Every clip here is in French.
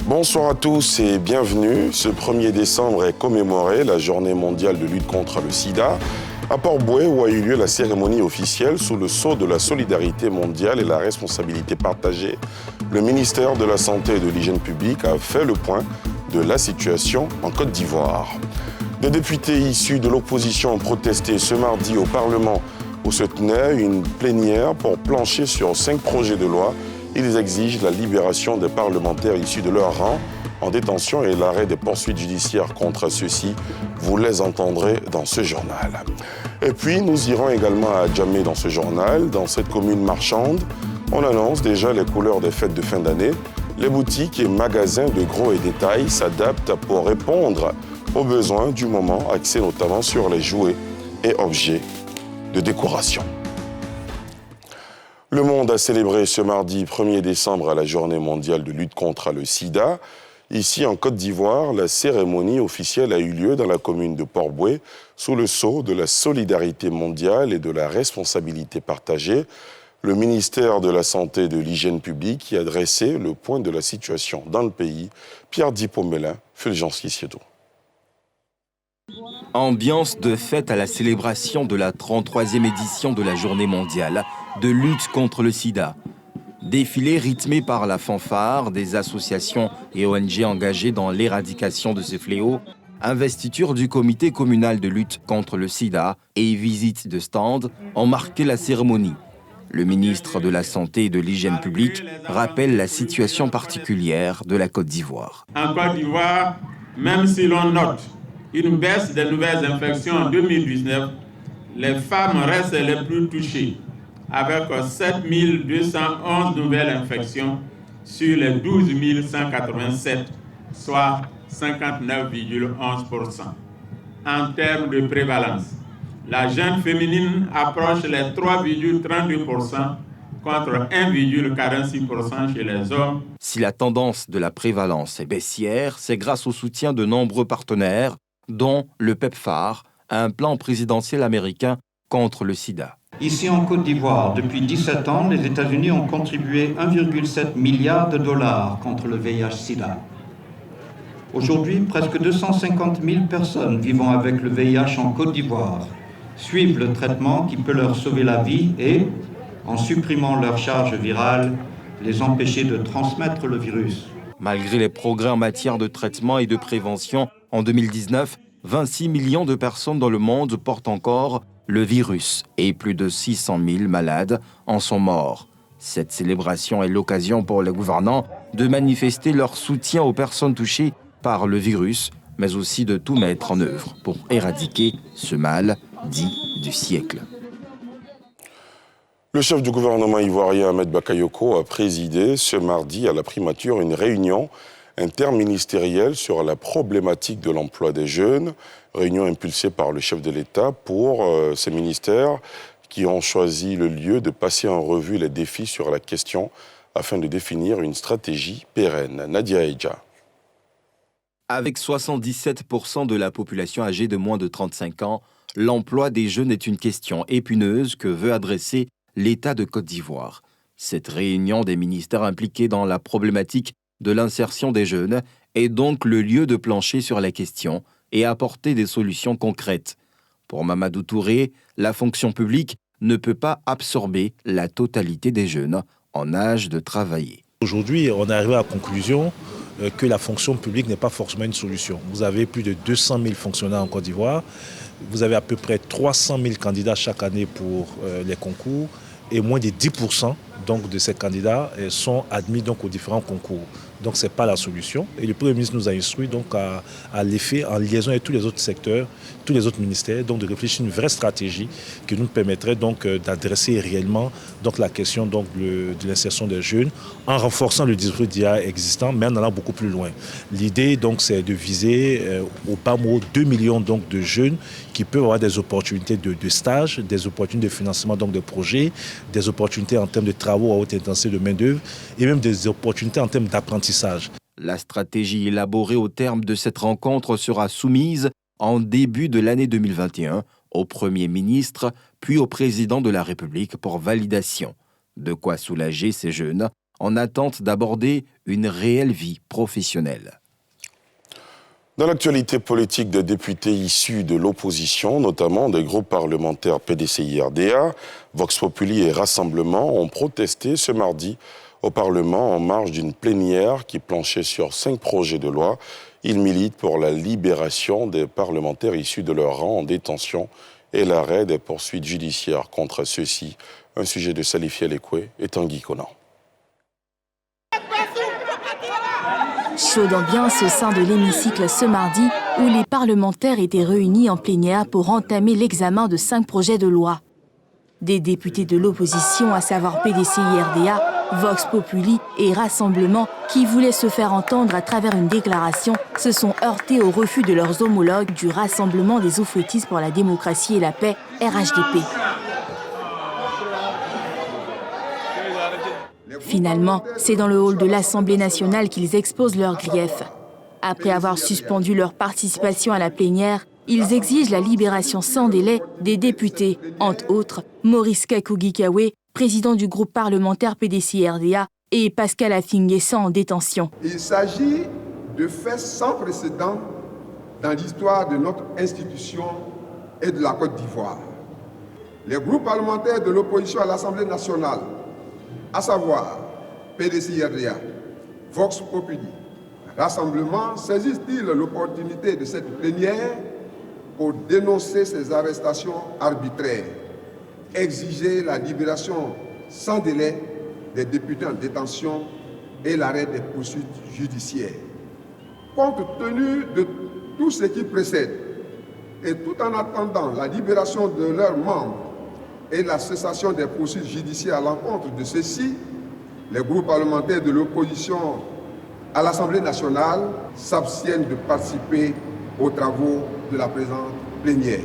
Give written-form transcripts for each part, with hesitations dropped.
Bonsoir à tous et bienvenue. Ce 1er décembre est commémoré la journée mondiale de lutte contre le sida à Port-Bouët où a eu lieu la cérémonie officielle sous le sceau de la solidarité mondiale et la responsabilité partagée. Le ministère de la Santé et de l'Hygiène publique a fait le point de la situation en Côte d'Ivoire. Des députés issus de l'opposition ont protesté ce mardi au Parlement où se tenait une plénière pour plancher sur 5 projets de loi. Ils exigent la libération des parlementaires issus de leur rang en détention et l'arrêt des poursuites judiciaires contre ceux-ci. Vous les entendrez dans ce journal. Et puis, nous irons également à Djamé dans ce journal. Dans cette commune marchande, on annonce déjà les couleurs des fêtes de fin d'année. Les boutiques et magasins de gros et détail s'adaptent pour répondre aux besoins du moment, axés notamment sur les jouets et objets de décoration. Le monde a célébré ce mardi 1er décembre la journée mondiale de lutte contre le sida. Ici, en Côte d'Ivoire, la cérémonie officielle a eu lieu dans la commune de Port-Bouët sous le sceau de la solidarité mondiale et de la responsabilité partagée. Le ministère de la Santé et de l'Hygiène publique y a dressé le point de la situation dans le pays. Pierre Dipomélin, Fulgence Kissiedo. Ambiance de fête à la célébration de la 33e édition de la Journée mondiale de lutte contre le sida. Défilé rythmé par la fanfare des associations et ONG engagées dans l'éradication de ce fléau, investiture du comité communal de lutte contre le sida et visite de stands ont marqué la cérémonie. Le ministre de la Santé et de l'Hygiène publique rappelle la situation particulière de la Côte d'Ivoire. En Côte d'Ivoire, même si l'on note une baisse des nouvelles infections en 2019, les femmes restent les plus touchées, avec 7 211 nouvelles infections sur les 12 187, soit 59,11%. En termes de prévalence, la jeune féminine approche les 3,32% contre 1,46% chez les hommes. Si la tendance de la prévalence est baissière, c'est grâce au soutien de nombreux partenaires, dont le PEPFAR, un plan présidentiel américain contre le sida. Ici en Côte d'Ivoire, depuis 17 ans, les États-Unis ont contribué 1,7 milliard de dollars contre le VIH-Sida. Aujourd'hui, presque 250 000 personnes vivant avec le VIH en Côte d'Ivoire suivent le traitement qui peut leur sauver la vie et, en supprimant leur charge virale, les empêcher de transmettre le virus. Malgré les progrès en matière de traitement et de prévention, en 2019, 26 millions de personnes dans le monde portent encore le virus et plus de 600 000 malades en sont morts. Cette célébration est l'occasion pour les gouvernants de manifester leur soutien aux personnes touchées par le virus, mais aussi de tout mettre en œuvre pour éradiquer ce mal dit du siècle. Le chef du gouvernement ivoirien Ahmed Bakayoko a présidé ce mardi à la primature une réunion interministérielle sur la problématique de l'emploi des jeunes, réunion impulsée par le chef de l'État pour ces ministères qui ont choisi le lieu de passer en revue les défis sur la question afin de définir une stratégie pérenne. Nadia Eidja. Avec 77% de la population âgée de moins de 35 ans, l'emploi des jeunes est une question épineuse que veut adresser l'État de Côte d'Ivoire. Cette réunion des ministères impliqués dans la problématique de l'insertion des jeunes est donc le lieu de plancher sur la question et apporter des solutions concrètes. Pour Mamadou Touré, la fonction publique ne peut pas absorber la totalité des jeunes en âge de travailler. Aujourd'hui, on est arrivé à la conclusion que la fonction publique n'est pas forcément une solution. Vous avez plus de 200 000 fonctionnaires en Côte d'Ivoire, vous avez à peu près 300 000 candidats chaque année pour les concours et moins de 10% donc, de ces candidats sont admis donc, aux différents concours. Donc ce n'est pas la solution. Et le Premier ministre nous a instruit donc, à l'effet, en liaison avec tous les autres secteurs, tous les autres ministères, donc, de réfléchir à une vraie stratégie qui nous permettrait donc, d'adresser réellement donc, la question donc, de l'insertion des jeunes en renforçant le dispositif d'IA existant, mais en allant beaucoup plus loin. L'idée, donc, c'est de viser au bas mot 2 millions donc, de jeunes qui peuvent avoir des opportunités de stage, des opportunités de financement donc, de projets, des opportunités en termes de travaux à haute intensité de main-d'œuvre et même des opportunités en termes d'apprentissage. La stratégie élaborée au terme de cette rencontre sera soumise en début de l'année 2021 au Premier ministre, puis au Président de la République pour validation. De quoi soulager ces jeunes en attente d'aborder une réelle vie professionnelle. Dans l'actualité politique, des députés issus de l'opposition, notamment des groupes parlementaires PDCI-RDA, Vox Populi et Rassemblement, ont protesté ce mardi au Parlement en marge d'une plénière qui planchait sur 5 projets de loi. Ils militent pour la libération des parlementaires issus de leur rang en détention et l'arrêt des poursuites judiciaires contre ceux-ci. Un sujet de Salifia Lekwe et Tanguy Conan. Chaud d'ambiance au sein de l'hémicycle ce mardi où les parlementaires étaient réunis en plénière pour entamer l'examen de 5 projets de loi. Des députés de l'opposition, à savoir PDCI-RDA, Vox Populi et Rassemblement, qui voulaient se faire entendre à travers une déclaration, se sont heurtés au refus de leurs homologues du Rassemblement des Oufouettistes pour la démocratie et la paix, RHDP. Finalement, c'est dans le hall de l'Assemblée nationale qu'ils exposent leurs griefs. Après avoir suspendu leur participation à la plénière, ils exigent la libération sans délai des députés, entre autres Maurice Kakougikawe, président du groupe parlementaire PDCI-RDA, et Pascal Afingessa en détention. Il s'agit de faits sans précédent dans l'histoire de notre institution et de la Côte d'Ivoire. Les groupes parlementaires de l'opposition à l'Assemblée nationale, à savoir PDCI-RDA, Vox Populi, Rassemblement, saisissent-ils l'opportunité de cette plénière pour dénoncer ces arrestations arbitraires, exiger la libération sans délai des députés en détention et l'arrêt des poursuites judiciaires. Compte tenu de tout ce qui précède, et tout en attendant la libération de leurs membres et la cessation des poursuites judiciaires à l'encontre de ceux-ci, les groupes parlementaires de l'opposition à l'Assemblée nationale s'abstiennent de participer aux travaux de la présente plénière.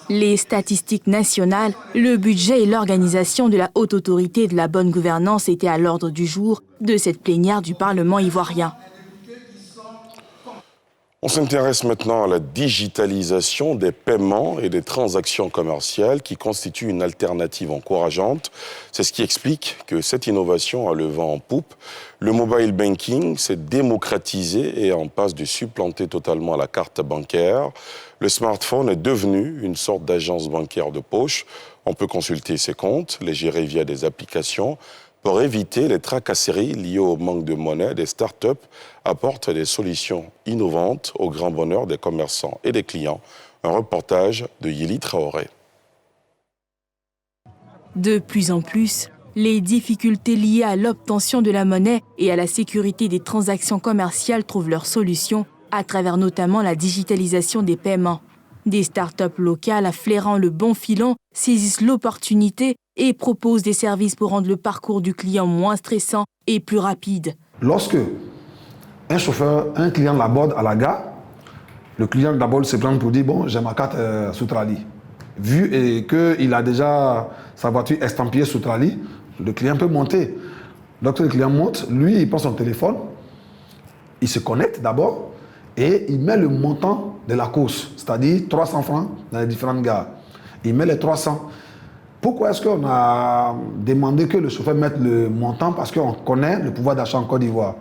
Les statistiques nationales, le budget et l'organisation de la haute autorité de la bonne gouvernance étaient à l'ordre du jour de cette plénière du Parlement ivoirien. On s'intéresse maintenant à la digitalisation des paiements et des transactions commerciales qui constituent une alternative encourageante. C'est ce qui explique que cette innovation a le vent en poupe. Le mobile banking s'est démocratisé et en passe de supplanter totalement la carte bancaire. Le smartphone est devenu une sorte d'agence bancaire de poche. On peut consulter ses comptes, les gérer via des applications. Pour éviter les tracasseries liées au manque de monnaie, des startups apportent des solutions innovantes au grand bonheur des commerçants et des clients. Un reportage de Yili Traoré. De plus en plus, les difficultés liées à l'obtention de la monnaie et à la sécurité des transactions commerciales trouvent leur solution à travers notamment la digitalisation des paiements. Des startups locales flairant le bon filon saisissent l'opportunité et proposent des services pour rendre le parcours du client moins stressant et plus rapide. Lorsque un client l'aborde à la gare, le client d'abord se prend pour dire « bon, j'ai ma carte Soutrali ». Vu qu'il a déjà sa voiture estampillée Soutrali, le client peut monter. Lorsque le client monte, lui, il prend son téléphone, il se connecte d'abord et il met le montant de la course, c'est-à-dire 300 francs dans les différentes gares. Il met les 300. Pourquoi est-ce qu'on a demandé que le chauffeur mette le montant? Parce qu'on connaît le pouvoir d'achat en Côte d'Ivoire.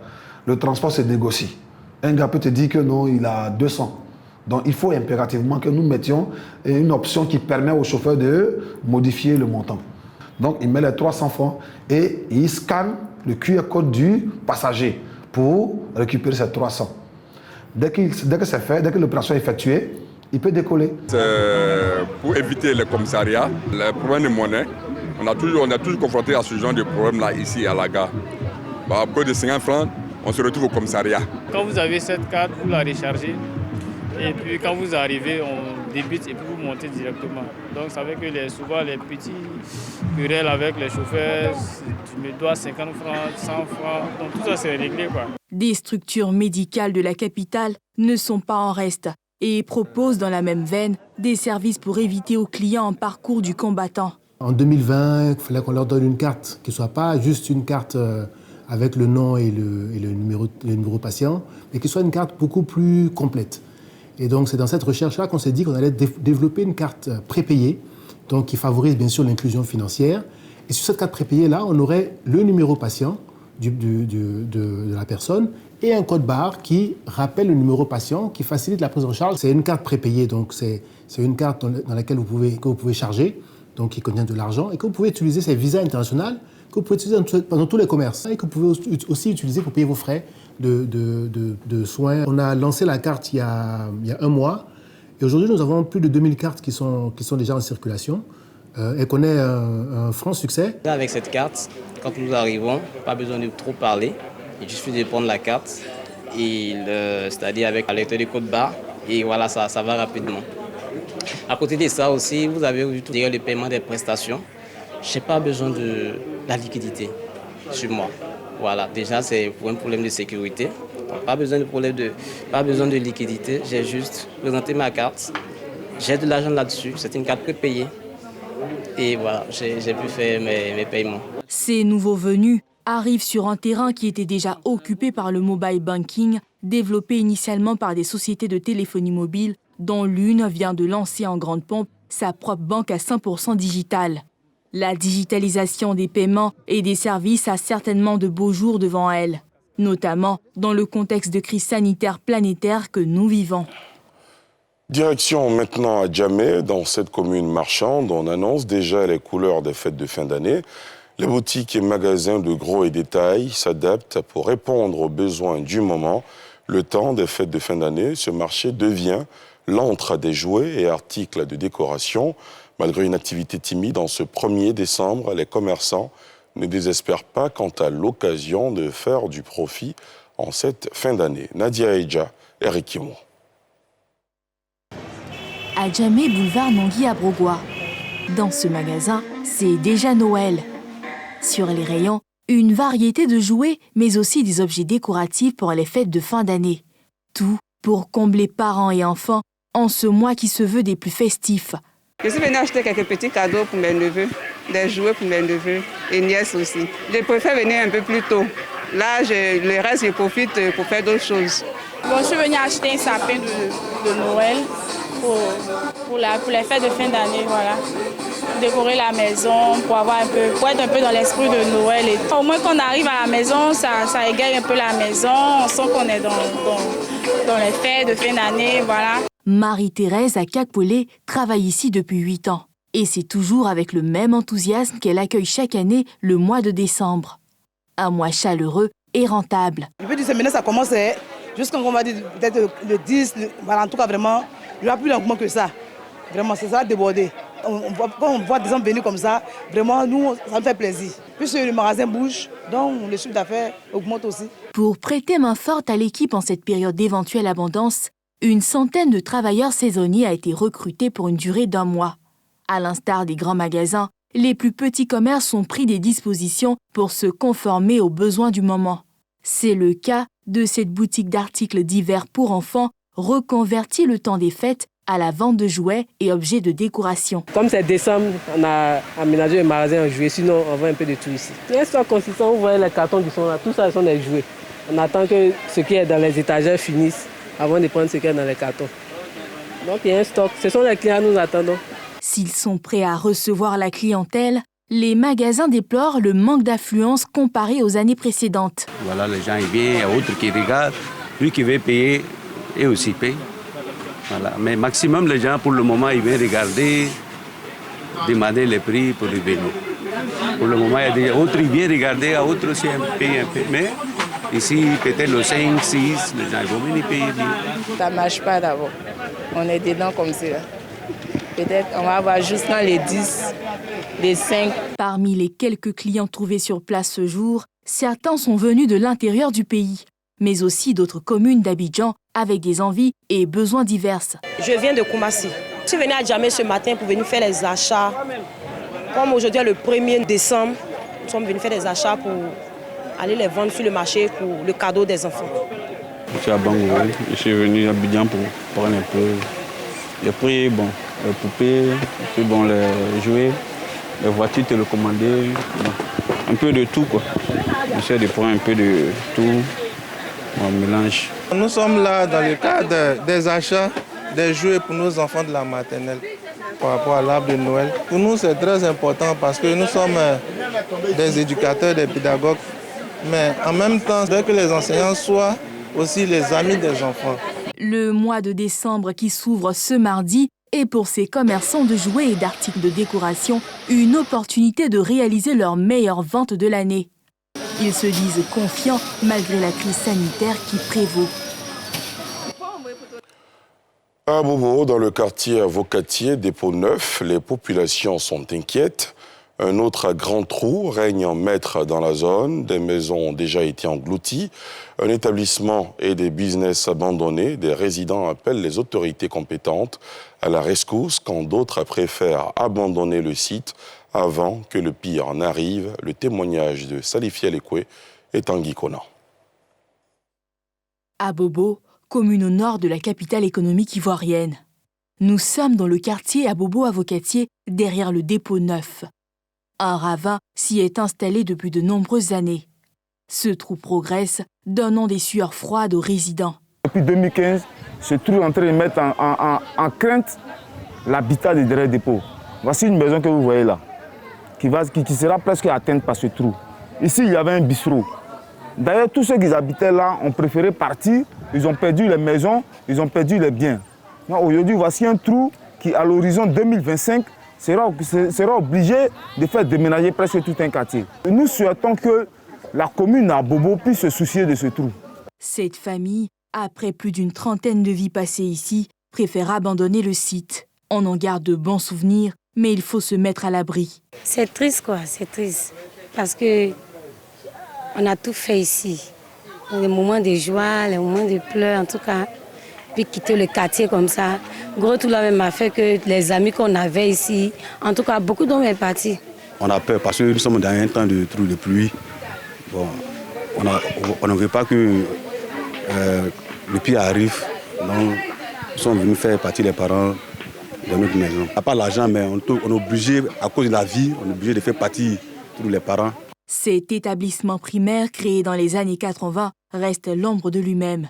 Le transport se négocie. Un gars peut te dire que non, il a 200. Donc il faut impérativement que nous mettions une option qui permet au chauffeur de modifier le montant. Donc il met les 300 francs et il scanne le QR code du passager pour récupérer ces 300. Dès que c'est fait, dès que l'opération est effectuée, il peut décoller. Pour éviter les commissariats, les problèmes de monnaie, on a toujours confronté à ce genre de problème-là ici à la gare. À peu de 50 francs, on se retrouve au commissariat. Quand vous avez cette carte, vous la rechargez. Et puis quand vous arrivez, on débite et puis vous montez directement. Donc ça fait que souvent les petits querelles avec les chauffeurs, tu me dois 50 francs, 100 francs, donc tout ça c'est réglé, quoi. Des structures médicales de la capitale ne sont pas en reste et proposent dans la même veine des services pour éviter aux clients un parcours du combattant. En 2020, il fallait qu'on leur donne une carte qui ne soit pas juste une carte avec le nom et le numéro patient, mais qui soit une carte beaucoup plus complète. Et donc, c'est dans cette recherche-là qu'on s'est dit qu'on allait développer une carte prépayée, donc qui favorise bien sûr l'inclusion financière. Et sur cette carte prépayée-là, on aurait le numéro patient de la personne et un code barre qui rappelle le numéro patient, qui facilite la prise en charge. C'est une carte prépayée, donc c'est une carte dans laquelle que vous pouvez charger, donc qui contient de l'argent, et que vous pouvez utiliser, c'est Visa International, que vous pouvez utiliser dans tous les commerces, et que vous pouvez aussi utiliser pour payer vos frais de soins. On a lancé la carte il y a un mois, et aujourd'hui nous avons plus de 2000 cartes qui sont déjà en circulation, et connaît un franc succès. Avec cette carte, quand nous arrivons, pas besoin de trop parler, il suffit de prendre la carte, c'est-à-dire avec la lecture des codes barres, et voilà, ça va rapidement. À côté de ça aussi, vous avez le paiement des prestations. Je n'ai pas besoin de la liquidité sur moi. Voilà, déjà c'est pour un problème de sécurité. Pas besoin de liquidité, j'ai juste présenté ma carte. J'ai de l'argent là-dessus, c'est une carte prépayée. Et voilà, j'ai pu faire mes paiements. Ces nouveaux venus arrivent sur un terrain qui était déjà occupé par le mobile banking, développé initialement par des sociétés de téléphonie mobile, dont l'une vient de lancer en grande pompe sa propre banque à 100% digitale. La digitalisation des paiements et des services a certainement de beaux jours devant elle, notamment dans le contexte de crise sanitaire planétaire que nous vivons. Direction maintenant à Djamé, dans cette commune marchande, on annonce déjà les couleurs des fêtes de fin d'année. Les boutiques et magasins de gros et détail s'adaptent pour répondre aux besoins du moment. Le temps des fêtes de fin d'année, ce marché devient l'antre des jouets et articles de décoration. Malgré une activité timide en ce 1er décembre, les commerçants ne désespèrent pas quant à l'occasion de faire du profit en cette fin d'année. Nadia Eidja, Eric Kimon. À Djamé, boulevard Nangui à Brogoua. Dans ce magasin, c'est déjà Noël. Sur les rayons, une variété de jouets, mais aussi des objets décoratifs pour les fêtes de fin d'année. Tout pour combler parents et enfants en ce mois qui se veut des plus festifs. Je suis venue acheter quelques petits cadeaux pour mes neveux, des jouets pour mes neveux et nièces aussi. Je préfère venir un peu plus tôt. Là, le reste, je profite pour faire d'autres choses. Bon, je suis venue acheter un sapin de Noël pour les fêtes de fin d'année, voilà. Décorer la maison pour être un peu dans l'esprit de Noël. Et au moins qu'on arrive à la maison, ça égaye un peu la maison. On sent qu'on est dans les fêtes de fin d'année, voilà. Marie-Thérèse à Kakpolé travaille ici depuis 8 ans. Et c'est toujours avec le même enthousiasme qu'elle accueille chaque année le mois de décembre. Un mois chaleureux et rentable. Depuis du semaine, ça commence jusqu'on va dire peut-être le 10, voilà, en tout cas vraiment, il n'y aura plus d'engouement que ça. Vraiment, c'est ça débordé. Quand on voit des gens venir comme ça, vraiment, nous, ça nous fait plaisir. Puis le magasin bouge, donc le chiffre d'affaires augmente aussi. Pour prêter main forte à l'équipe en cette période d'éventuelle abondance, une centaine de travailleurs saisonniers a été recrutés pour une durée d'1 mois. À l'instar des grands magasins, les plus petits commerces ont pris des dispositions pour se conformer aux besoins du moment. C'est le cas de cette boutique d'articles divers pour enfants, reconvertie le temps des fêtes à la vente de jouets et objets de décoration. Comme c'est décembre, on a aménagé le magasin en jouets, sinon on voit un peu de tout ici. Il y a un stock consistant, vous voyez les cartons qui sont là, tout ça sont des jouets. On attend que ce qui est dans les étagères finisse avant de prendre ce qui est dans les cartons. Donc il y a un stock, ce sont les clients que nous attendons. S'ils sont prêts à recevoir la clientèle, les magasins déplorent le manque d'affluence comparé aux années précédentes. Voilà, les gens ils viennent, il y a d'autres qui regardent, lui qui veut payer et aussi paye. Voilà. Mais maximum, les gens, pour le moment, ils viennent regarder, demander les prix pour les vélos. Pour le moment, il y a des autres qui viennent regarder, à autres aussi payent un peu. Mais ici, peut-être le 5, 6, les gens vont venir payer bien. Ça ne marche pas d'abord. On est dedans comme ça. Peut-être on va avoir juste dans les 10, les 5. Parmi les quelques clients trouvés sur place ce jour, certains sont venus de l'intérieur du pays, mais aussi d'autres communes d'Abidjan avec des envies et besoins divers. Je viens de Koumassi. Je suis venue à Djamé ce matin pour venir faire les achats. Comme aujourd'hui est le 1er décembre, nous sommes venus faire des achats pour aller les vendre sur le marché pour le cadeau des enfants. Je suis à Bangouré. Je suis venu à Abidjan pour prendre un peu les prix, bon, les poupées, puis bon, les jouets, les voitures télécommandées, un peu de tout quoi. J'essaie de prendre un peu de tout, on mélange. Nous sommes là dans le cadre des achats des jouets pour nos enfants de la maternelle par rapport à l'arbre de Noël. Pour nous, c'est très important parce que nous sommes des éducateurs, des pédagogues, mais en même temps, je veux que les enseignants soient aussi les amis des enfants. Le mois de décembre qui s'ouvre ce mardi est pour ces commerçants de jouets et d'articles de décoration une opportunité de réaliser leur meilleure vente de l'année. Ils se disent confiants malgré la crise sanitaire qui prévaut. À Bobo, dans le quartier Avocatier, dépôt neuf, les populations sont inquiètes. Un autre grand trou règne en maître dans la zone. Des maisons ont déjà été englouties. Un établissement et des business abandonnés. Des résidents appellent les autorités compétentes à la rescousse quand d'autres préfèrent abandonner le site avant que le pire n'arrive. Le témoignage de Salifiel Ekwe et Tanguy Konan. À Bobo, commune au nord de la capitale économique ivoirienne. Nous sommes dans le quartier à Bobo-Avocatier, derrière le dépôt neuf. Un ravin s'y est installé depuis de nombreuses années. Ce trou progresse, donnant des sueurs froides aux résidents. Depuis 2015, ce trou est en train de mettre en crainte l'habitat des derrière dépôts. Voici une maison que vous voyez là, qui sera presque atteinte par ce trou. Ici, il y avait un bistrot. D'ailleurs, tous ceux qui habitaient là ont préféré partir. Ils ont perdu les maisons, ils ont perdu les biens. Aujourd'hui, voici un trou qui, à l'horizon 2025, sera obligé de faire déménager presque tout un quartier. Nous souhaitons que la commune à Bobo puisse se soucier de ce trou. Cette famille, après plus d'une trentaine de vies passées ici, préfère abandonner le site. On en garde de bons souvenirs, mais il faut se mettre à l'abri. C'est triste quoi, c'est triste. Parce que on a tout fait ici. Les moments de joie, les moments de pleurs, en tout cas. Puis quitter le quartier comme ça. Gros tout là même a fait que les amis qu'on avait ici, en tout cas beaucoup d'hommes sont partis. On a peur parce que nous sommes dans un temps de trou de pluie. Bon, on ne veut pas que le pire arrive. Donc nous sommes venus faire partie des parents de notre maison. À part l'argent, mais on est obligé, à cause de la vie, on est obligé de faire partie tous les parents. Cet établissement primaire créé dans les années 80 reste l'ombre de lui-même.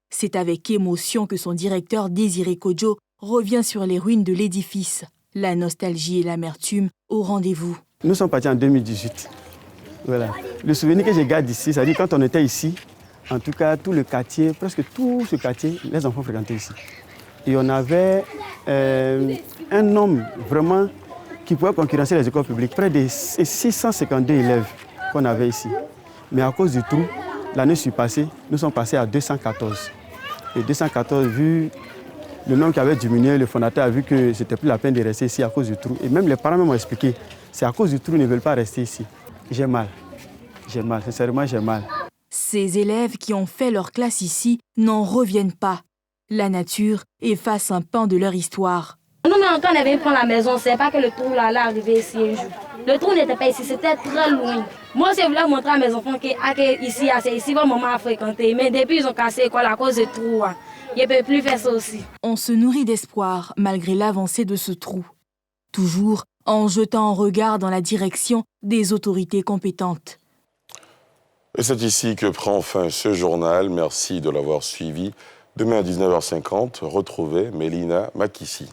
C'est avec émotion que son directeur Désiré Kodjo revient sur les ruines de l'édifice. La nostalgie et l'amertume au rendez-vous. Nous sommes partis en 2018. Voilà. Le souvenir que je garde ici, c'est-à-dire quand on était ici, en tout cas tout le quartier, presque tout ce quartier, les enfants fréquentaient ici. Et on avait un homme vraiment qui pouvait concurrencer les écoles publiques, près de 652 élèves qu'on avait ici. Mais à cause du trou, l'année passée, nous sommes passés à 214. Et 214, vu le nombre qui avait diminué, le fondateur a vu que ce n'était plus la peine de rester ici à cause du trou. Et même les parents m'ont expliqué, c'est à cause du trou qu'ils ne veulent pas rester ici. J'ai mal, sincèrement j'ai mal. Ces élèves qui ont fait leur classe ici n'en reviennent pas. La nature efface un pan de leur histoire. Nous, quand on avait pris la maison, on ne savait pas que le trou là allait arriver ici un jour. Le trou n'était pas ici, c'était très loin. Moi, je voulais montrer à mes enfants qu'ici, c'est ici que maman a fréquenté. Mais depuis, ils ont cassé l'école à cause du trou. Ils ne peuvent plus faire ça aussi. On se nourrit d'espoir malgré l'avancée de ce trou. Toujours en jetant un regard dans la direction des autorités compétentes. Et c'est ici que prend fin ce journal. Merci de l'avoir suivi. Demain à 19h50, retrouvez Mélina Makissi.